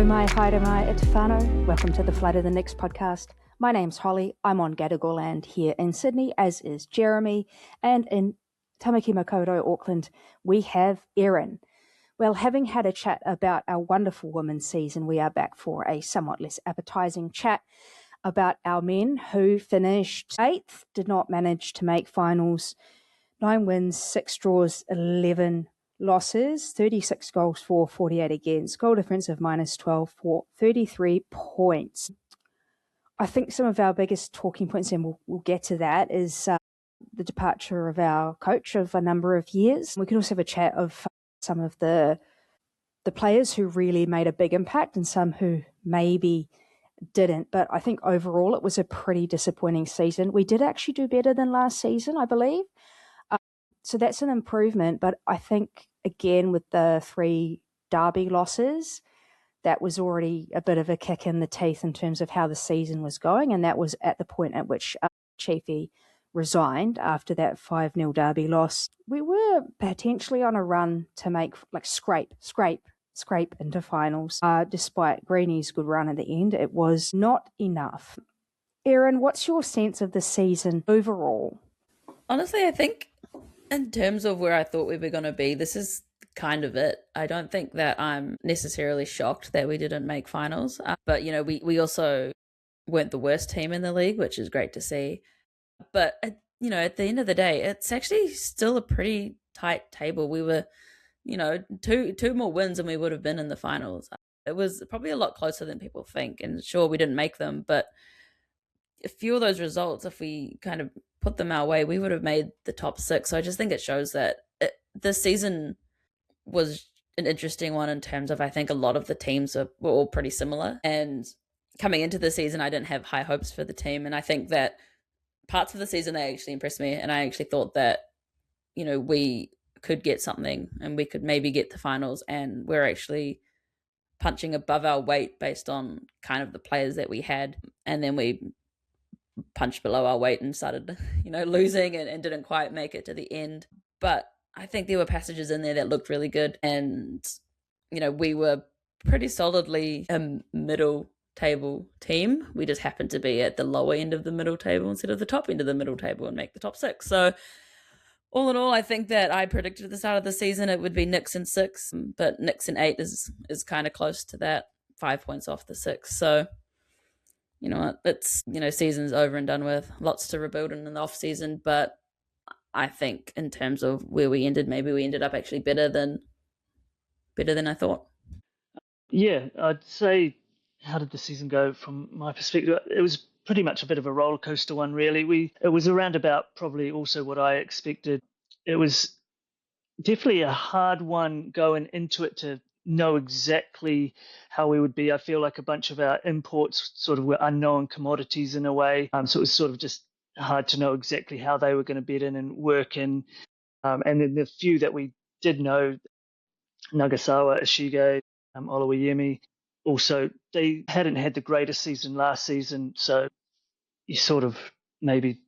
Nau mai, haere mai, e te whānau. Welcome to the Flight of the Nix podcast. My name's Holly. I'm on Gadigal land here in Sydney, as is Jeremy. And in Tamaki Makaurau, Auckland, we have Erin. Well, having had a chat about our wonderful women's season, we are back for a somewhat less appetising chat about our men who finished 8th, did not manage to make finals. 9 wins, 6 draws, 11 losses, 36 goals for, 48 against, goal difference of -12 for 33 points. I think some of our biggest talking points, and we'll get to that, is the departure of our coach of a number of years. We can also have a chat of some of the players who really made a big impact and some who maybe didn't. But I think overall it was a pretty disappointing season. We did actually do better than last season, I believe. So that's an improvement. But I think, again, with the 3 derby losses, that was already a bit of a kick in the teeth in terms of how the season was going. And that was at the point at which Chiefy resigned after that 5-0 derby loss. We were potentially on a run to make, like, scrape into finals. Despite Greeny's good run at the end, it was not enough. Erin, what's your sense of the season overall? Honestly, I think in terms of where I thought we were going to be, this is kind of it. I don't think that I'm necessarily shocked that we didn't make finals. But, we also weren't the worst team in the league, which is great to see. But, at the end of the day, it's actually still a pretty tight table. We were, two more wins and we would have been in the finals. It was probably a lot closer than people think. And sure, we didn't make them, but a few of those results, if we kind of put them our way, we would have made the top 6. So I just think it shows that this season was an interesting one in terms of, I think a lot of the teams were all pretty similar. And coming into the season, I didn't have high hopes for the team. And I think that parts of the season, they actually impressed me. And I actually thought that, we could get something and we could maybe get to finals. And we're actually punching above our weight based on kind of the players that we had. And then we punched below our weight and started, losing and didn't quite make it to the end. But I think there were passages in there that looked really good. And, we were pretty solidly a middle table team. We just happened to be at the lower end of the middle table instead of the top end of the middle table and make the top 6. So all in all, I think that I predicted at the start of the season it would be Nix in 6, but Nix in 8 is kind of close to that, 5 points off the 6. So you know what, it's, season's over and done with. Lots to rebuild in the off season, but I think in terms of where we ended, maybe we ended up actually better than I thought. Yeah, I'd say, how did the season go from my perspective? It was pretty much a bit of a roller coaster one, really. It was around about probably also what I expected. It was definitely a hard one going into it to know exactly how we would be. I feel like a bunch of our imports sort of were unknown commodities in a way. So it was sort of just hard to know exactly how they were going to bed in and work in. And then the few that we did know, Nagasawa, Ishige, Olawayemi, also, they hadn't had the greatest season last season. So you sort of maybe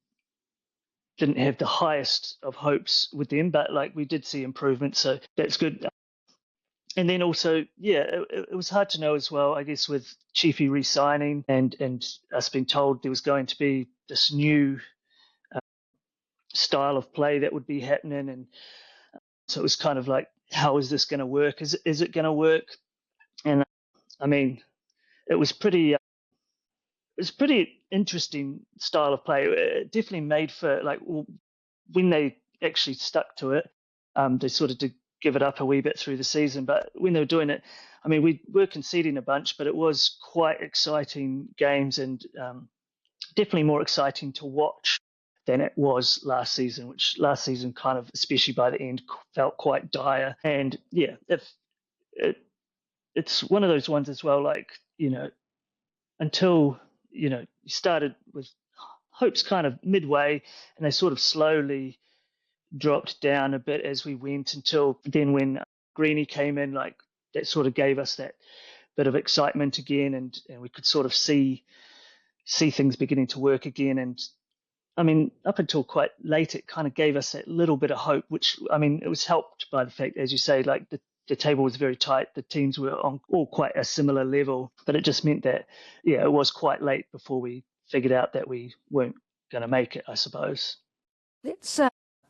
didn't have the highest of hopes with them, but we did see improvement. So that's good. And then also, it was hard to know as well, I guess, with Chiefy re-signing and us being told there was going to be this new style of play that would be happening. And so it was kind of like, how is this going to work? Is it going to work? And I mean, it was pretty interesting style of play. It definitely made for, when they actually stuck to it, they sort of did give it up a wee bit through the season, but when they were doing it, I mean, we were conceding a bunch, but it was quite exciting games and definitely more exciting to watch than it was last season, which last season kind of, especially by the end, felt quite dire. And it's one of those ones as well, until, you started with hopes kind of midway and they sort of slowly dropped down a bit as we went until then when Greeny came in, that sort of gave us that bit of excitement again and we could sort of see things beginning to work again. And I mean, up until quite late, it kind of gave us that little bit of hope, which, I mean, it was helped by the fact, as you say, the the table was very tight. The teams were on all quite a similar level, but it just meant that, it was quite late before we figured out that we weren't going to make it, I suppose.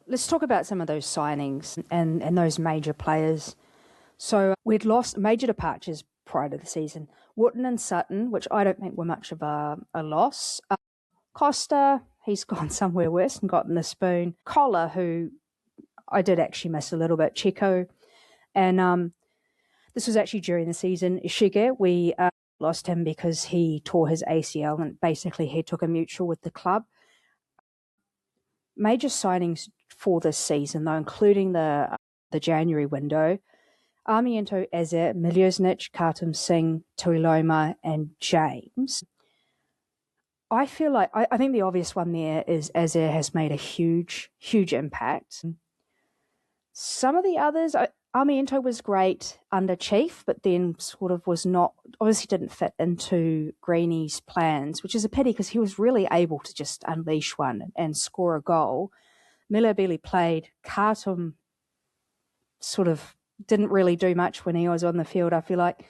Let's talk about some of those signings and those major players. So we'd lost major departures prior to the season. Wootton and Sutton, which I don't think were much of a loss. Costa, he's gone somewhere worse and gotten the spoon. Collar, who I did actually miss a little bit. Checo. And this was actually during the season. Ishige, we lost him because he tore his ACL and basically he took a mutual with the club. Major signings for this season, though, including the January window, Armiento, Azir, Miljosnic, Kartum Singh, Tuiloma, and James. I feel like, I think the obvious one there is Azir has made a huge, huge impact. Some of the others, Armiento was great under Chief, but then sort of was not, obviously didn't fit into Greeny's plans, which is a pity because he was really able to just unleash one and score a goal. Miller barely played. Kartum sort of didn't really do much when he was on the field, I feel like.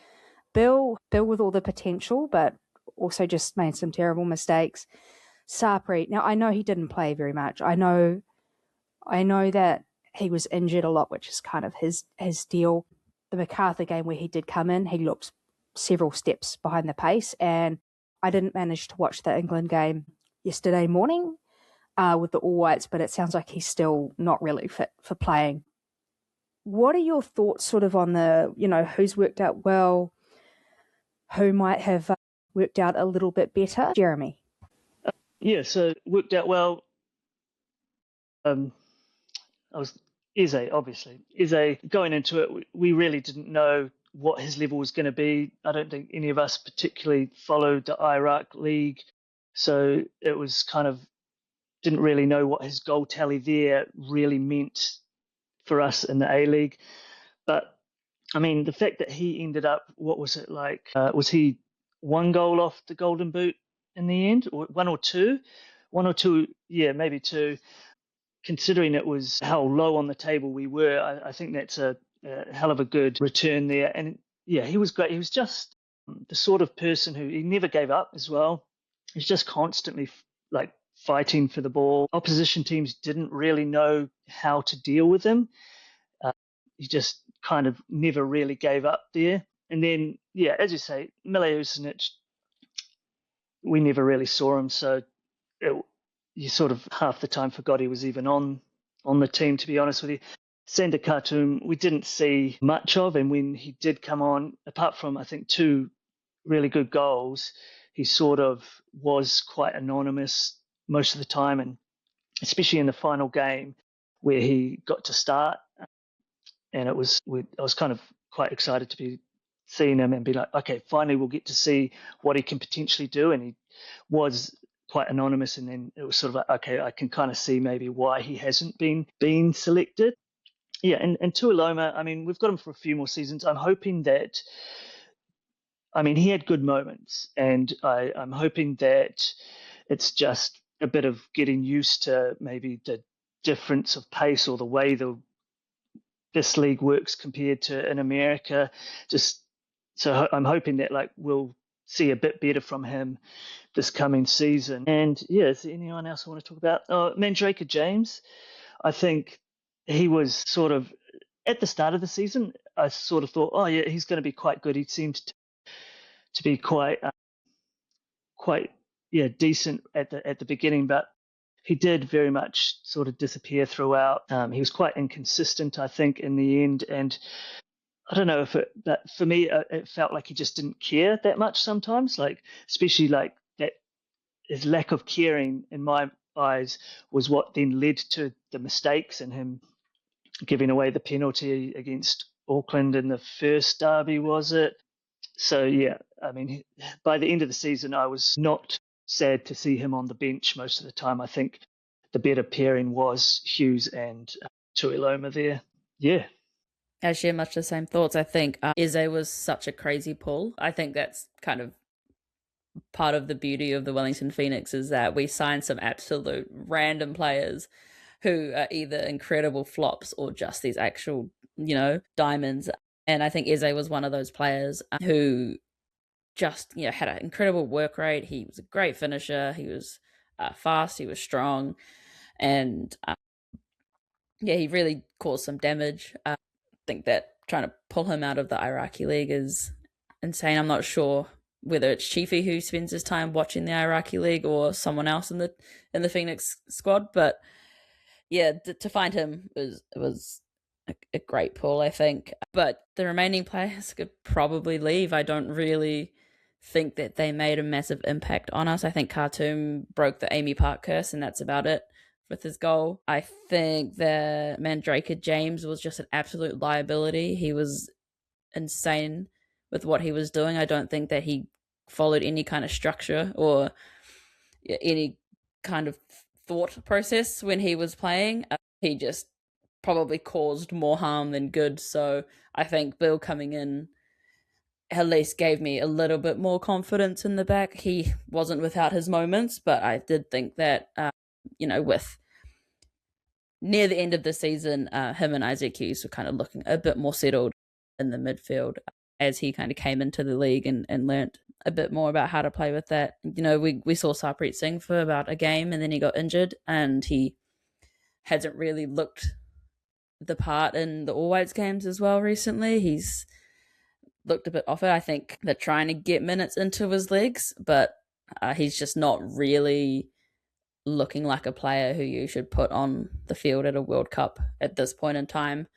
Bill with all the potential, but also just made some terrible mistakes. Sapri, now I know he didn't play very much. I know that he was injured a lot, which is kind of his deal. The MacArthur game where he did come in, he looked several steps behind the pace, and I didn't manage to watch the England game yesterday morning with the All Whites, but it sounds like he's still not really fit for playing. What are your thoughts sort of on the, who's worked out well, who might have worked out a little bit better? Jeremy? Yeah, so worked out well. Eze, obviously. Eze, going into it, we really didn't know what his level was going to be. I don't think any of us particularly followed the Iraq League, so it was kind of, didn't really know what his goal tally there really meant for us in the A-League. But, I mean, the fact that he ended up, what was it like? Was he one goal off the Golden Boot in the end? Or one or two? One or two, yeah, maybe two. Considering it was how low on the table we were, I think that's a hell of a good return there. And yeah, he was great. He was just the sort of person who, he never gave up as well. He's just constantly like fighting for the ball. Opposition teams didn't really know how to deal with him. He just kind of never really gave up there. And then, yeah, as you say, Miljosnic, we never really saw him, so you sort of half the time forgot he was even on the team, to be honest with you. Sander Khartoum, we didn't see much of, and when he did come on, apart from I think 2 really good goals, he sort of was quite anonymous most of the time, and especially in the final game where he got to start, and I was kind of quite excited to be seeing him and be like, okay, finally we'll get to see what he can potentially do, and he was quite anonymous, and then it was sort of like, okay, I can kind of see maybe why he hasn't been selected. Yeah, and Tuiloma, I mean, we've got him for a few more seasons. I'm hoping that, I mean, he had good moments, and I'm hoping that it's just a bit of getting used to maybe the difference of pace or the way this league works compared to in America. Just so I'm hoping that like we'll see a bit better from him this coming season. And yeah, is there anyone else I want to talk about? Mandrake James, I think he was sort of at the start of the season, I sort of thought, oh yeah, he's going to be quite good. He seemed to be quite decent at the beginning, but he did very much sort of disappear throughout. He was quite inconsistent, I think, in the end, and I don't know but for me, it felt like he just didn't care that much sometimes, like especially like that. His lack of caring, in my eyes, was what then led to the mistakes and him giving away the penalty against Auckland in the first derby, was it? So yeah, I mean, by the end of the season, I was not sad to see him on the bench most of the time. I think the better pairing was Hughes and Tuiloma there. Yeah. I share much the same thoughts. I think Eze was such a crazy pull. I think that's kind of part of the beauty of the Wellington Phoenix, is that we signed some absolute random players who are either incredible flops or just these actual, diamonds. And I think Eze was one of those players who just, had an incredible work rate. He was a great finisher. He was fast. He was strong. And he really caused some damage. I think that trying to pull him out of the Iraqi league is insane. I'm not sure whether it's Chiefy who spends his time watching the Iraqi league or someone else in the Phoenix squad, but to find him was a great pull, I think. But the remaining players could probably leave. I don't really think that they made a massive impact on us. I think Khartoum broke the Amy Park curse, and that's about it with his goal. I think that Mandrake James was just an absolute liability. He was insane with what he was doing. I don't think that he followed any kind of structure or any kind of thought process when he was playing. He just probably caused more harm than good. So I think Bill coming in at least gave me a little bit more confidence in the back. He wasn't without his moments, but I did think that, with near the end of the season, him and Isaac Hughes were kind of looking a bit more settled in the midfield as he kind of came into the league and learnt a bit more about how to play with that. We saw Sarpreet Singh for about a game and then he got injured and he hasn't really looked the part in the All Whites games as well recently. He's looked a bit off it. I think they're trying to get minutes into his legs, but he's just not really looking like a player who you should put on the field at a World Cup at this point in time.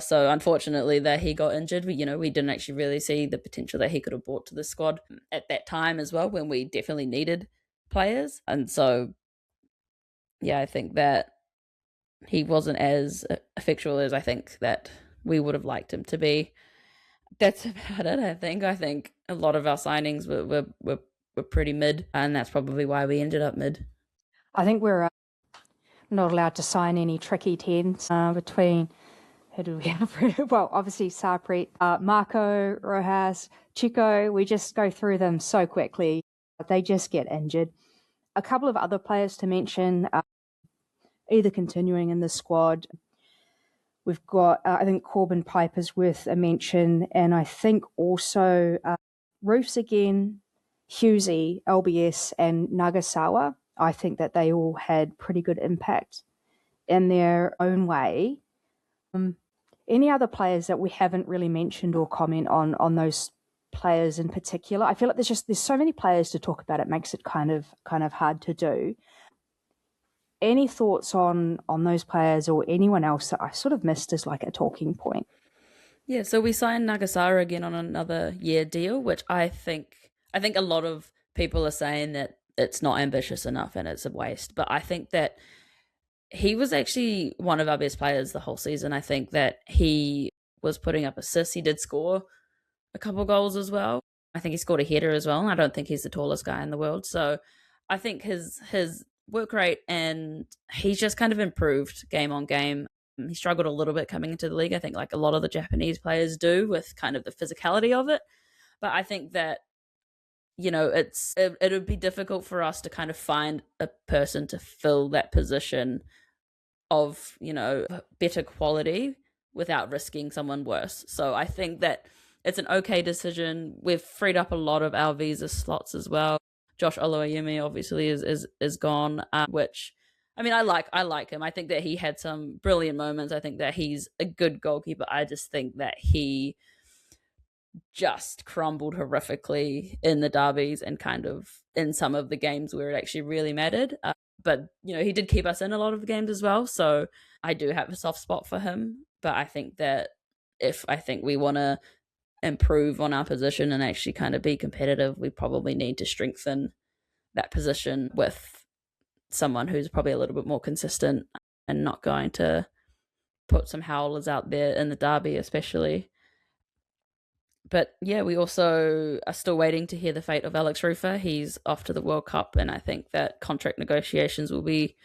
So unfortunately that he got injured. We didn't actually really see the potential that he could have brought to the squad at that time as well, when we definitely needed players. And so, I think that he wasn't as effectual as I think that we would have liked him to be. That's about it, I think. I think a lot of our signings were pretty mid, and that's probably why we ended up mid. I think we're not allowed to sign any tricky tens between, who do we have? Well, obviously Sarpreet, Marco, Rojas, Chico. We just go through them so quickly. They just get injured. A couple of other players to mention, either continuing in the squad. We've got, I think Corbin Piper's worth a mention, and I think also Roofs again, Hughesy, LBS, and Nagasawa. I think that they all had pretty good impact in their own way. Any other players that we haven't really mentioned or comment on those players in particular? I feel like there's so many players to talk about. It makes it kind of hard to do. Any thoughts on those players or anyone else that I sort of missed as like a talking point? Yeah, so we signed Nagasawa again on another year deal, which I think a lot of people are saying that it's not ambitious enough and it's a waste. But I think that he was actually one of our best players the whole season. I think that he was putting up assists. He did score a couple goals as well. I think he scored a header as well. I don't think he's the tallest guy in the world. So I think his work rate, and he's just kind of improved game on game. He struggled a little bit coming into the league, I think, like a lot of the Japanese players do, with kind of the physicality of it. But I think that it would be difficult for us to kind of find a person to fill that position of better quality without risking someone worse. So I think that it's an okay decision. We've freed up a lot of our visa slots as well. Josh Oluwayemi obviously is gone, which, I mean, I like him. I think that he had some brilliant moments. I think that he's a good goalkeeper. I just think that he just crumbled horrifically in the derbies and kind of in some of the games where it actually really mattered. But he did keep us in a lot of the games as well. So I do have a soft spot for him. But I think that if we want to improve on our position and actually kind of be competitive, we probably need to strengthen that position with someone who's probably a little bit more consistent and not going to put some howlers out there in the derby especially. But we also are still waiting to hear the fate of Alex Rufer. He's off to the World Cup, and I think that contract negotiations will be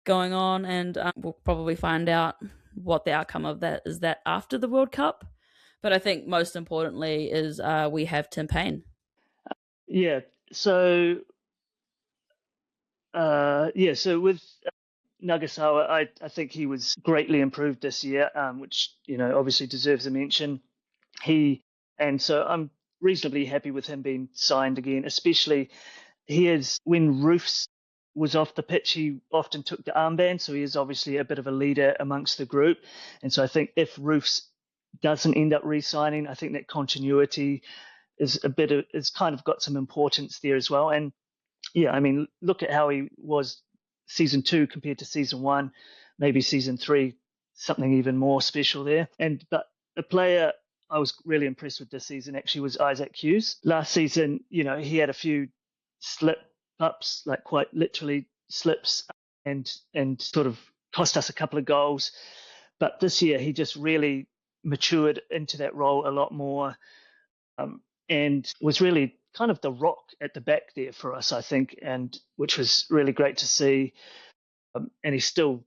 going on, and we'll probably find out what the outcome of that is that after the World Cup. But I think most importantly is we have Tim Payne. Yeah. So so with Nagasawa, I think he was greatly improved this year, which obviously deserves a mention. And so I'm reasonably happy with him being signed again, especially when Roofs was off the pitch, he often took the armband, so he is obviously a bit of a leader amongst the group. And so I think if Roofs doesn't end up re-signing, I think that continuity is kind of got some importance there as well. And yeah, I mean, look at how he was season 2 compared to season 1, maybe season 3, something even more special there. But a player I was really impressed with this season actually was Isaac Hughes. Last season, he had a few slip ups, like quite literally slips, and sort of cost us a couple of goals. But this year he just really matured into that role a lot more, and was really kind of the rock at the back there for us, I think, and which was really great to see. And he's still,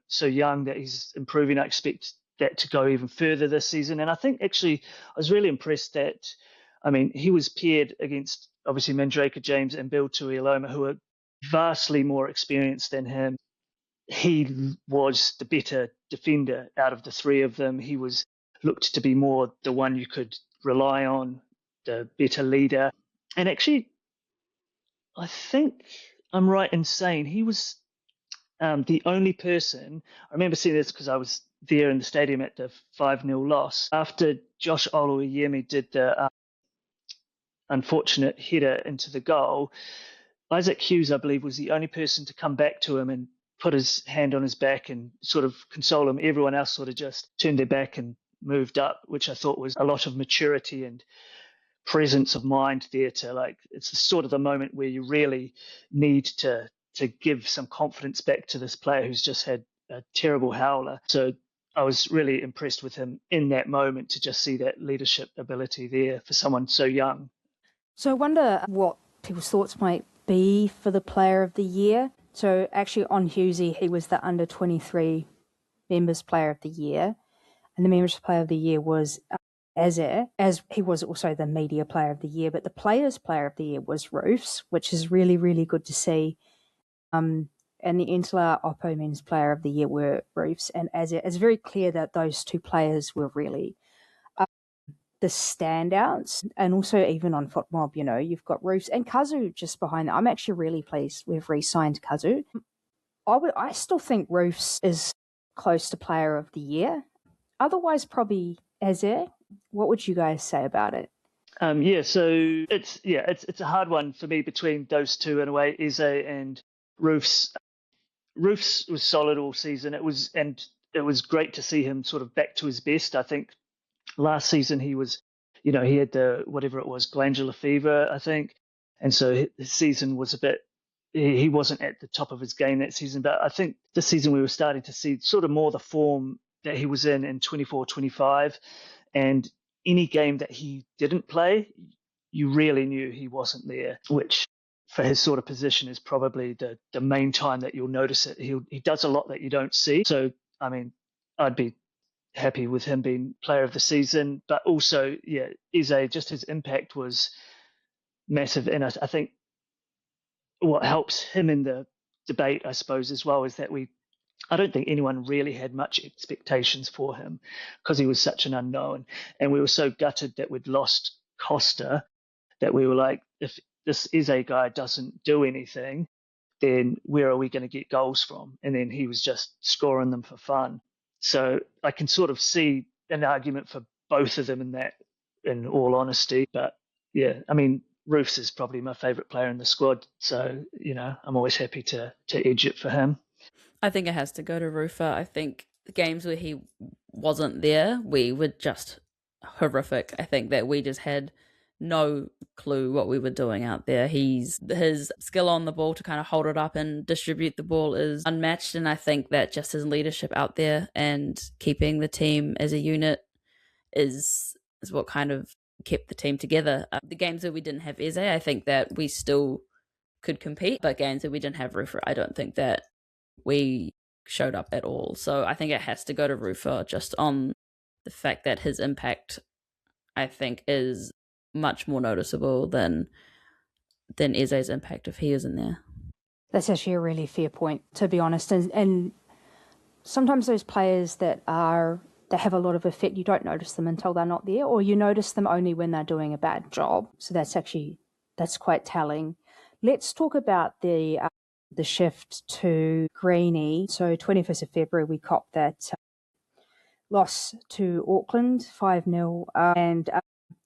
so young that he's improving. I expect that to go even further this season. And I think actually I was really impressed that, he was paired against obviously Mandrake James and Bill Tuialoma, who are vastly more experienced than him. He was the better defender out of the three of them. He was looked to be more the one you could rely on, the better leader. And actually, I think I'm right in saying he was the only person. I remember seeing this because I was there in the stadium at the 5-0 loss. After Josh Oluwayemi did the unfortunate header into the goal, Isaac Hughes, I believe, was the only person to come back to him and put his hand on his back and sort of console him. Everyone else sort of just turned their back and moved up, which I thought was a lot of maturity and presence of mind there it's sort of the moment where you really need to give some confidence back to this player who's just had a terrible howler. So I was really impressed with him in that moment to just see that leadership ability there for someone so young. So I wonder what people's thoughts might be for the player of the year. So actually on Hughesy, he was the under 23 members player of the year. And the members player of the year was Azar, as he was also the media player of the year. But the players player of the year was Roofs, which is really, really good to see. And the Insular Oppo men's player of the year were Roofs and Azar. It's very clear that those two players were really the standouts. And also even on FootMob, you've got Roofs and Kazu just behind that. I'm actually really pleased we've re-signed Kazu. I still think Roofs is close to player of the year. Otherwise, probably Azar. What would you guys say about it? So it's a hard one for me between those two in a way, Eze and Roofs. Roofs was solid all season. It was great to see him sort of back to his best. I think last season he was, he had the whatever it was, glandular fever, I think, and so his season was a bit. He wasn't at the top of his game that season, but I think this season we were starting to see sort of more the form that he was in 24-25, and any game that he didn't play, you really knew he wasn't there, which for his sort of position is probably the main time that you'll notice it. He does a lot that you don't see. So, I'd be happy with him being player of the season, but also, Eze, just his impact was massive. And I think what helps him in the debate, I suppose, as well, is that I don't think anyone really had much expectations for him because he was such an unknown. And we were so gutted that we'd lost Costa that we were like, if this Eze guy doesn't do anything, then where are we going to get goals from? And then he was just scoring them for fun. So I can sort of see an argument for both of them in that, in all honesty. But yeah, Roofs is probably my favourite player in the squad. So, I'm always happy to edge it for him. I think it has to go to Roofer. I think the games where he wasn't there, we were just horrific. I think that we just had no clue what we were doing out there. His skill on the ball to kind of hold it up and distribute the ball is unmatched, and I think that just his leadership out there and keeping the team as a unit is what kind of kept the team together. The games that we didn't have Eze, I think that we still could compete, but games that we didn't have Roofer, I don't think that we showed up at all. So I think it has to go to Roofer just on the fact that his impact, I think, is much more noticeable than Eze's impact if he isn't there. That's actually a really fair point, to be honest. And sometimes those players that are they have a lot of effect. You don't notice them until they're not there, or you notice them only when they're doing a bad job. So that's quite telling. Let's talk about the shift to Greeny. So 21st of February, we copped that loss to Auckland, 5-0. And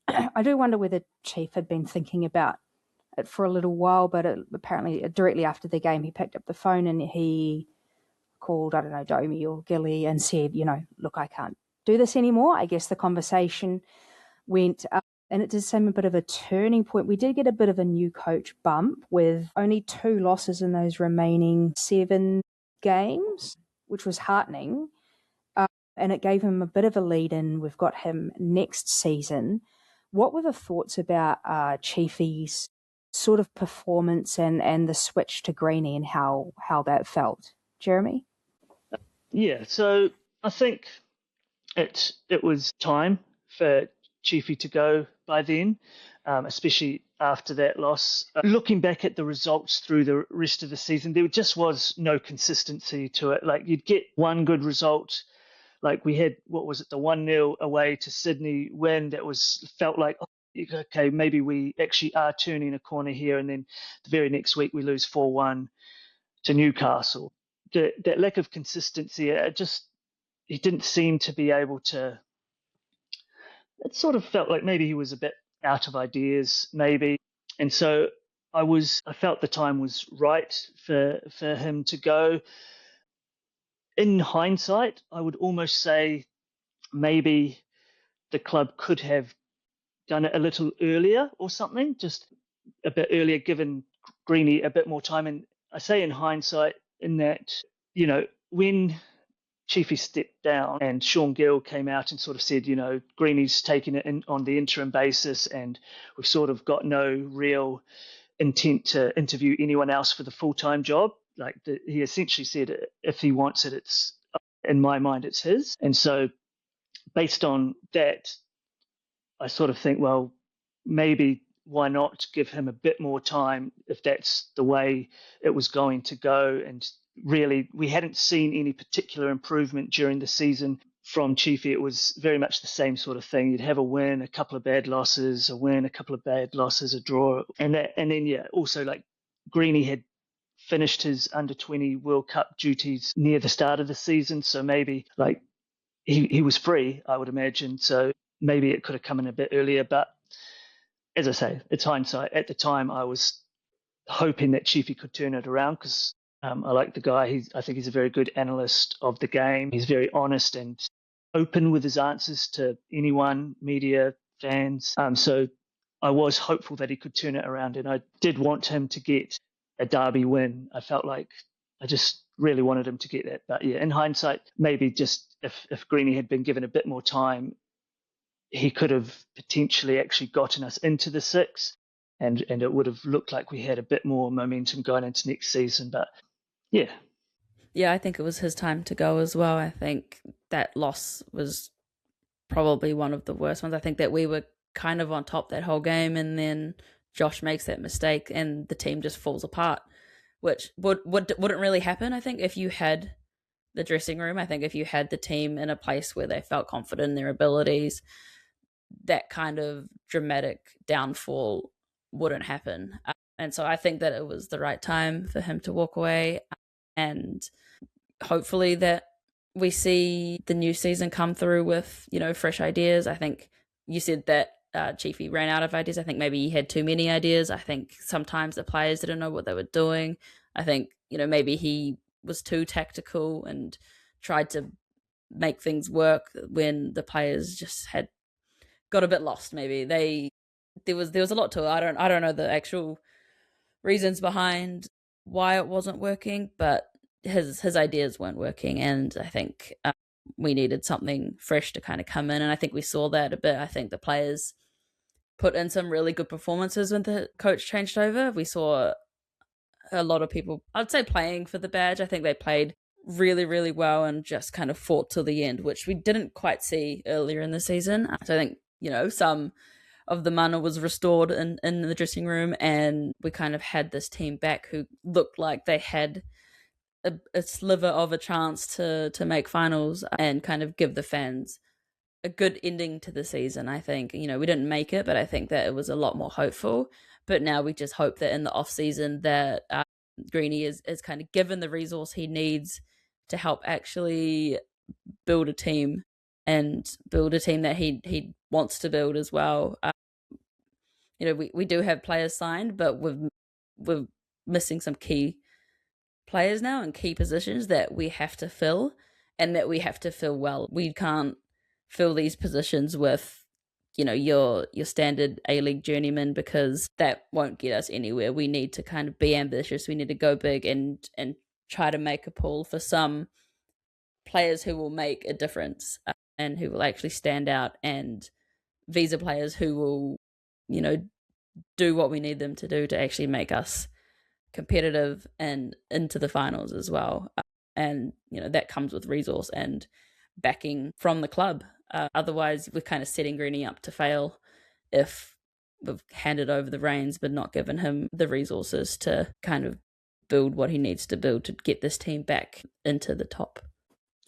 I do wonder whether Chief had been thinking about it for a little while, but apparently directly after the game, he picked up the phone and he called, I don't know, Domi or Gilly and said, look, I can't do this anymore. I guess the conversation went up, and it did seem a bit of a turning point. We did get a bit of a new coach bump with only 2 losses in those remaining 7 games, which was heartening. And it gave him a bit of a lead in. We've got him next season. What were the thoughts about Chiefy's sort of performance and the switch to Greeny and how that felt? Jeremy? Yeah, so I think it was time for Chiefy to go by then, especially after that loss. Looking back at the results through the rest of the season, there just was no consistency to it. Like, you'd get one good result. Like, we had, what was it, the 1-0 away to Sydney win that felt like, okay, maybe we actually are turning a corner here. And then the very next week we lose 4-1 to Newcastle. That lack of consistency, he didn't seem to be able to. It sort of felt like maybe he was a bit out of ideas, maybe. And so I felt the time was right for him to go. In hindsight, I would almost say maybe the club could have done it a little earlier or something, just a bit earlier, given Greeny a bit more time. And I say in hindsight, in that, when Chiefy stepped down and Sean Gill came out and sort of said, Greeny's taking it on the interim basis, and we've sort of got no real intent to interview anyone else for the full-time job. Like, he essentially said, if he wants it, it's, in my mind, it's his. And so based on that, I sort of think, well, maybe why not give him a bit more time if that's the way it was going to go. And really, we hadn't seen any particular improvement during the season from Chiefy. It was very much the same sort of thing. You'd have a win, a couple of bad losses, a win, a couple of bad losses, a draw. And then, also, like, Greeny had finished his under-20 World Cup duties near the start of the season. So maybe, like, he was free, I would imagine. So maybe it could have come in a bit earlier. But as I say, it's hindsight. At the time, I was hoping that Chiefy could turn it around because I like the guy. I think he's a very good analyst of the game. He's very honest and open with his answers to anyone, media, fans. So I was hopeful that he could turn it around, and I did want him to get a derby win. I felt like I just really wanted him to get that. But yeah, in hindsight, maybe just if Greeny had been given a bit more time, he could have potentially actually gotten us into the 6, and it would have looked like we had a bit more momentum going into next season. But yeah. Yeah, I think it was his time to go as well. I think that loss was probably one of the worst ones. I think that we were kind of on top that whole game, and then Josh makes that mistake and the team just falls apart, which wouldn't really happen, I think, if you had the dressing room. I think if you had the team in a place where they felt confident in their abilities, that kind of dramatic downfall wouldn't happen. And so I think that it was the right time for him to walk away, and hopefully that we see the new season come through with, fresh ideas. I think you said that Chiefy ran out of ideas. I think maybe he had too many ideas. I think sometimes the players didn't know what they were doing. I think, maybe he was too tactical and tried to make things work when the players just had got a bit lost. Maybe there was a lot to it. I don't know the actual reasons behind why it wasn't working, but his ideas weren't working, and I think we needed something fresh to kind of come in, and I think we saw that a bit. I think the players put in some really good performances when the coach changed over. We saw a lot of people, I'd say, playing for the badge. I think they played really, really well and just kind of fought till the end, which we didn't quite see earlier in the season. So I think, some of the mana was restored in the dressing room, and we kind of had this team back who looked like they had a sliver of a chance to make finals and kind of give the fans a good ending to the season. I think, we didn't make it, but I think that it was a lot more hopeful. But now we just hope that in the off season that Greeny is kind of given the resource he needs to help actually build a team and build a team that he wants to build as well. We do have players signed, but we're missing some key players now in key positions that we have to fill and that we have to fill well. We can't fill these positions with your standard A-League journeyman, because that won't get us anywhere. We need to kind of be ambitious. We need to go big and try to make a pool for some players who will make a difference and who will actually stand out, and visa players who will do what we need them to do to actually make us competitive and into the finals as well. And that comes with resource and backing from the club. Otherwise, we're kind of setting Greeny up to fail if we've handed over the reins but not given him the resources to kind of build what he needs to build to get this team back into the top.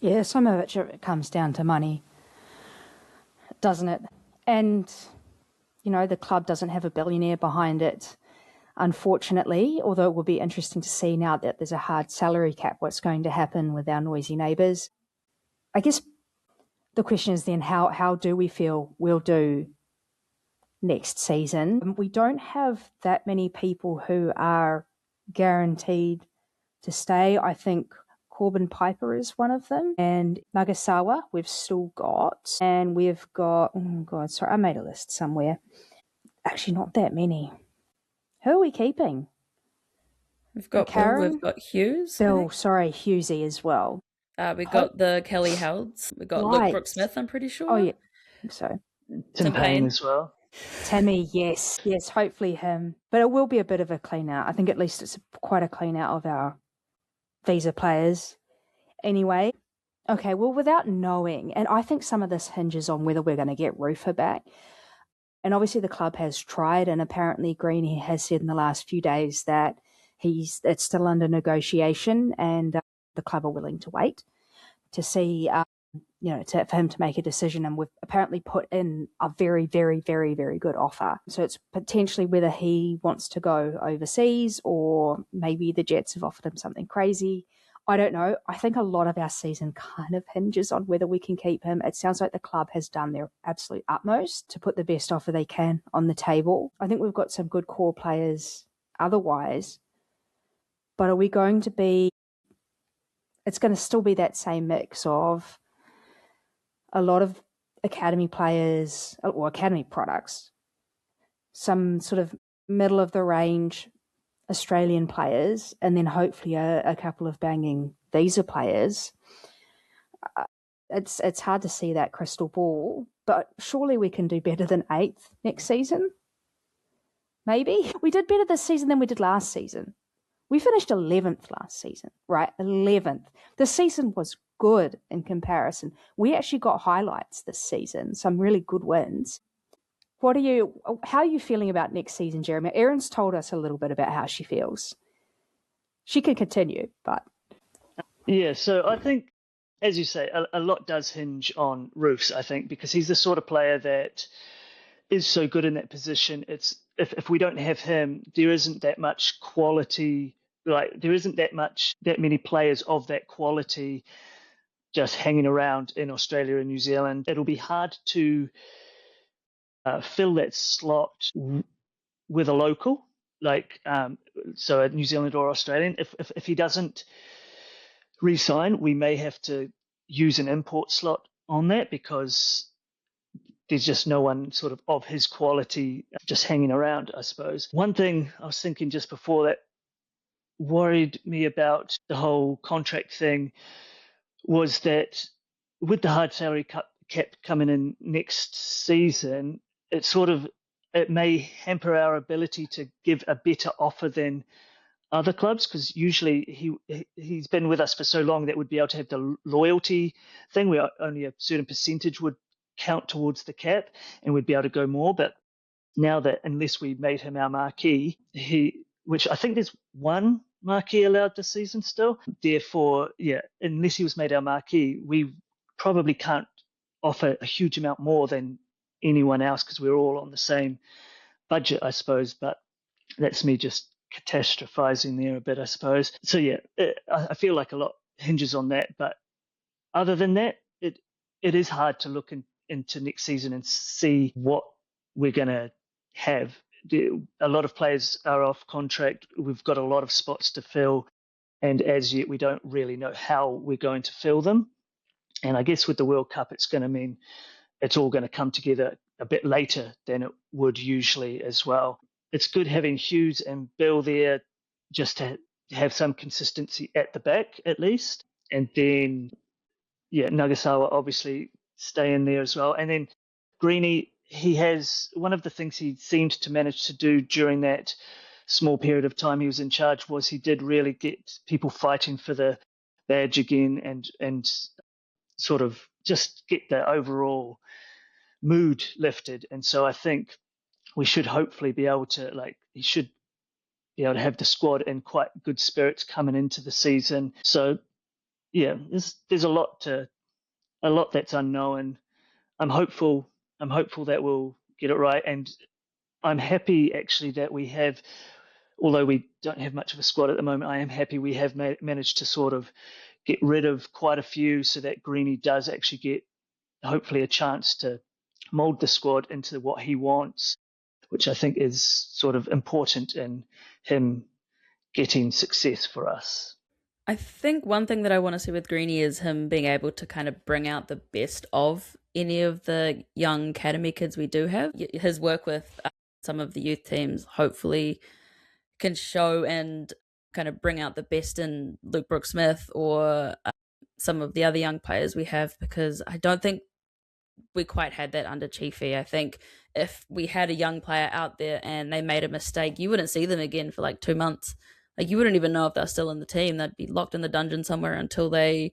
Yeah, some of it comes down to money, doesn't it? And, the club doesn't have a billionaire behind it, unfortunately, although it will be interesting to see now that there's a hard salary cap what's going to happen with our noisy neighbours. I guess the question is then, how do we feel we'll do next season? We don't have that many people who are guaranteed to stay. I think Corbin Piper is one of them, and Nagasawa we've still got, and we've got, oh God, sorry, I made a list somewhere. Actually, not that many. Who are we keeping? We've got Karen? Bill, we've got Hughes. Bill, sorry, Hughesy as well. We got the Kelly Helds. We got Luke Brooks-Smith, I'm pretty sure. Oh, yeah, I think so. Tim Payne as well. Timmy, yes, hopefully him. But it will be a bit of a clean out. I think at least it's quite a clean out of our visa players. Anyway, okay, well, without knowing, and I think some of this hinges on whether we're going to get Rufa back. And obviously the club has tried, and apparently Greeny has said in the last few days that it's still under negotiation, and the club are willing to wait to see, for him to make a decision. And we've apparently put in a very, very, very, very good offer. So it's potentially whether he wants to go overseas, or maybe the Jets have offered him something crazy. I don't know. I think a lot of our season kind of hinges on whether we can keep him. It sounds like the club has done their absolute utmost to put the best offer they can on the table. I think we've got some good core players otherwise. But are we going to be... It's going to still be that same mix of a lot of academy players or academy products, some sort of middle of the range Australian players, and then hopefully a couple of banging visa players. It's hard to see that crystal ball, but surely we can do better than 8th next season. Maybe. We did better this season than we did last season. We finished 11th last season, right? 11th. The season was good in comparison. We actually got highlights this season, some really good wins. How are you feeling about next season, Jeremy? Erin's told us a little bit about how she feels. She can continue, but... Yeah, so I think, as you say, a lot does hinge on Roofs, I think, because he's the sort of player that is so good in that position. It's if we don't have him, there isn't that much quality, there isn't that many players of that quality just hanging around in Australia and New Zealand. It'll be hard to fill that slot with a local, so a New Zealand or Australian. If he doesn't re-sign, we may have to use an import slot on that, because there's just no one sort of his quality just hanging around, I suppose. One thing I was thinking just before that worried me about the whole contract thing was that with the hard salary cap coming in next season, it may hamper our ability to give a better offer than other clubs, because usually he's been with us for so long that we'd be able to have the loyalty thing where only a certain percentage would count towards the cap and we'd be able to go more. But now that, unless we made him our marquee, which I think there's one marquee allowed this season still. Therefore, yeah, unless he was made our marquee, we probably can't offer a huge amount more than anyone else because we're all on the same budget, I suppose. But that's me just catastrophizing there a bit, I suppose. So yeah, I feel like a lot hinges on that. But other than that, it is hard to look into next season and see what we're going to have. A lot of players are off contract. We've got a lot of spots to fill, and as yet we don't really know how we're going to fill them. And I guess with the World Cup, it's going to mean it's all going to come together a bit later than it would usually as well. It's good having Hughes and Bill there just to have some consistency at the back at least. And then, yeah, Nagasawa obviously stay in there as well. And then Greeny, he has one of the things he seemed to manage to do during that small period of time he was in charge was he did really get people fighting for the badge again and sort of just get the overall mood lifted. And so I think we should hopefully be able to he should be able to have the squad in quite good spirits coming into the season. So yeah, there's a lot that's unknown. I'm hopeful that we'll get it right, and I'm happy actually that we have, although we don't have much of a squad at the moment, I am happy we have managed to sort of get rid of quite a few so that Greeny does actually get hopefully a chance to mold the squad into what he wants, which I think is sort of important in him getting success for us. I think one thing that I want to see with Greeny is him being able to kind of bring out the best of any of the young academy kids we do have. His work with some of the youth teams hopefully can show and kind of bring out the best in Luke Brooks-Smith or some of the other young players we have, because I don't think we quite had that under Chiefy. I think if we had a young player out there and they made a mistake, you wouldn't see them again for like 2 months. Like, you wouldn't even know if they're still in the team. They'd be locked in the dungeon somewhere until they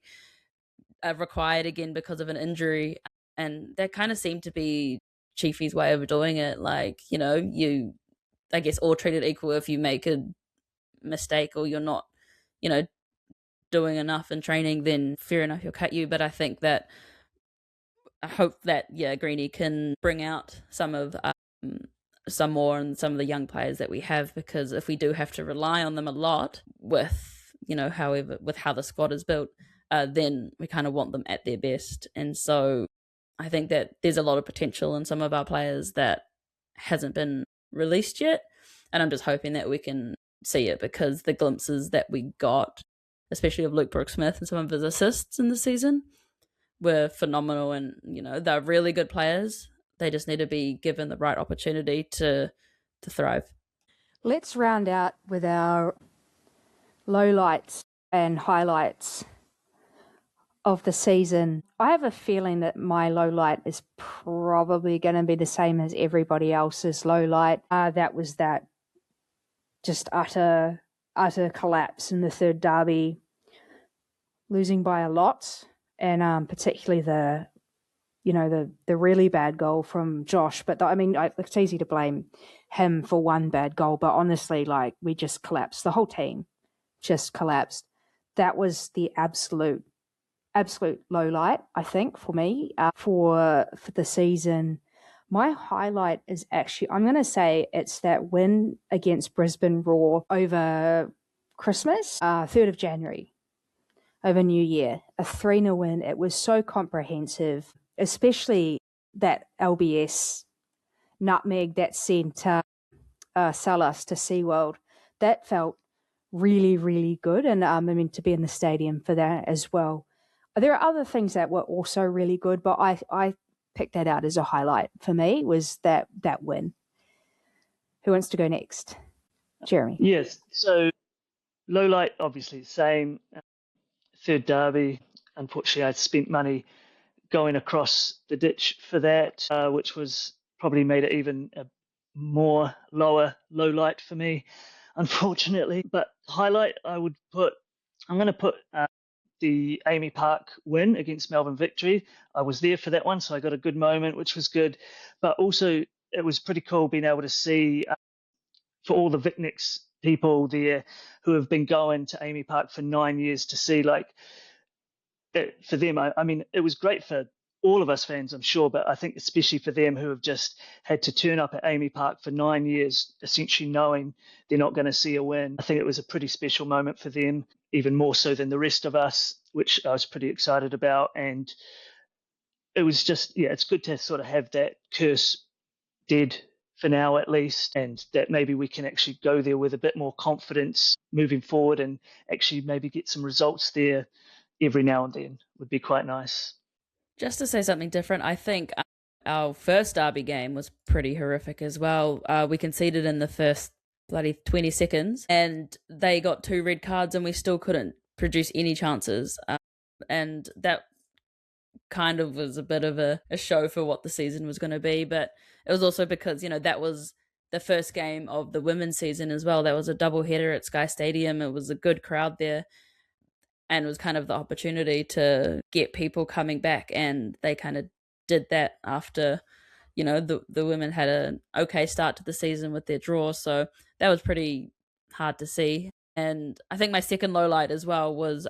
are required again because of an injury. And that kind of seemed to be Chiefy's way of doing it. Like, you, I guess, all treated equal. If you make a mistake or you're not, doing enough in training, then fair enough, he'll cut you. But I think that I hope that Greeny can bring out some more and some of the young players that we have, because if we do have to rely on them a lot with how the squad is built, then we kind of want them at their best. And so I think that there's a lot of potential in some of our players that hasn't been released yet, and I'm just hoping that we can see it, because the glimpses that we got, especially of Luke Brooks-Smith and some of his assists in the season, were phenomenal. And they're really good players. They just need to be given the right opportunity to thrive. Let's round out with our lowlights and highlights of the season. I have a feeling that my lowlight is probably going to be the same as everybody else's lowlight. That was that just utter collapse in the third derby, losing by a lot, and particularly the really bad goal from Josh. But it's easy to blame him for one bad goal, but honestly, we just collapsed. The whole team just collapsed. That was the absolute low light, I think, for me, for the season. My highlight is actually, I'm going to say it's that win against Brisbane Roar over Christmas, 3rd of January, over New Year, a 3-0 win. It was so comprehensive, especially that LBS nutmeg that sent Salas to SeaWorld. That felt really, really good, and to be in the stadium for that as well. There are other things that were also really good, but I picked that out as a highlight for me, was that win. Who wants to go next? Jeremy. Yes, so low light, obviously the same. Third derby, unfortunately I spent money going across the ditch for that, which was probably made it even a more low light for me, unfortunately. But highlight, I'm going to put the Amy Park win against Melbourne Victory. I was there for that one, so I got a good moment, which was good. But also, it was pretty cool being able to see, for all the Vicnics people there who have been going to Amy Park for 9 years to see, like, for them, I mean, it was great for all of us fans, I'm sure, but I think especially for them who have just had to turn up at Amy Park for 9 years, essentially knowing they're not going to see a win. I think it was a pretty special moment for them, even more so than the rest of us, which I was pretty excited about. And it was just, yeah, it's good to sort of have that curse dead for now at least, and that maybe we can actually go there with a bit more confidence moving forward and actually maybe get some results there every now and then would be quite nice. Just to say something different, I think our first derby game was pretty horrific as well. We conceded in the first bloody 20 seconds and they got 2 red cards and we still couldn't produce any chances. And that kind of was a bit of a show for what the season was going to be. But it was also because, that was the first game of the women's season as well. That was a double header at Sky Stadium. It was a good crowd there. And it was kind of the opportunity to get people coming back. And they kind of did that after, the women had an okay start to the season with their draw. So that was pretty hard to see. And I think my second low light as well was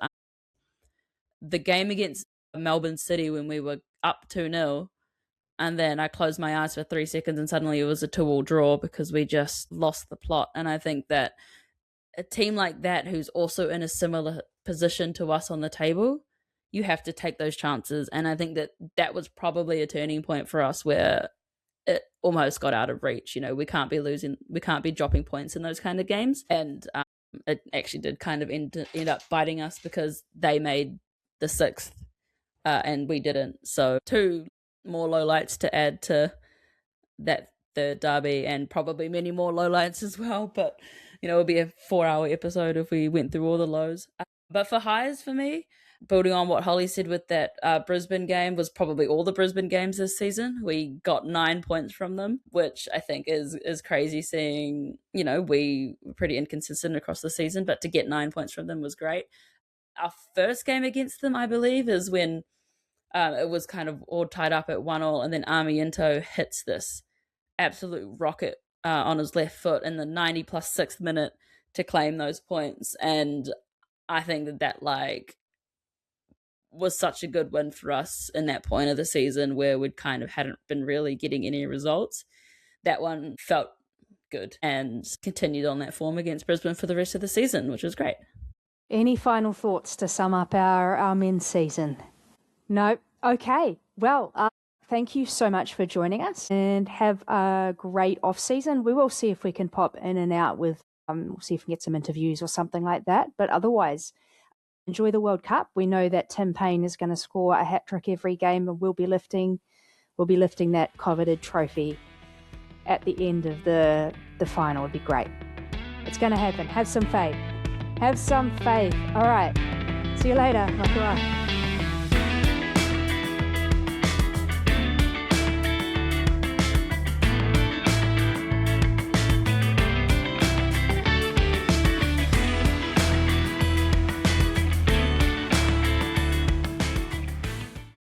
the game against Melbourne City when we were up 2-0. And then I closed my eyes for 3 seconds and suddenly it was a 2-2 draw because we just lost the plot. And I think that a team like that who's also in a similar position to us on the table, you have to take those chances. And I think that was probably a turning point for us where it almost got out of reach. We can't be dropping points in those kind of games. And it actually did kind of end up biting us because they made the 6th and we didn't. So 2 more lowlights to add to that third derby, and probably many more lowlights as well. But it would be a 4-hour episode if we went through all the lows. But for highs for me, building on what Holly said with that Brisbane game, was probably all the Brisbane games this season. We got 9 points from them, which I think is crazy, seeing, we were pretty inconsistent across the season, but to get 9 points from them was great. Our first game against them, I believe, is when it was kind of all tied up at 1-1, and then Armiento hits this absolute rocket on his left foot in the 90 plus 6th minute to claim those points. And I think that was such a good win for us in that point of the season where we kind of hadn't been really getting any results. That one felt good and continued on that form against Brisbane for the rest of the season, which was great. Any final thoughts to sum up our men's season? No? Okay. Well, thank you so much for joining us and have a great off season. We will see if we can pop in and out with, we'll see if we can get some interviews or something like that. But otherwise, enjoy the World Cup. We know that Tim Payne is going to score a hat trick every game, and we'll be lifting that coveted trophy at the end of the final. It'd be great. It's going to happen. Have some faith. Have some faith. All right. See you later. Makua.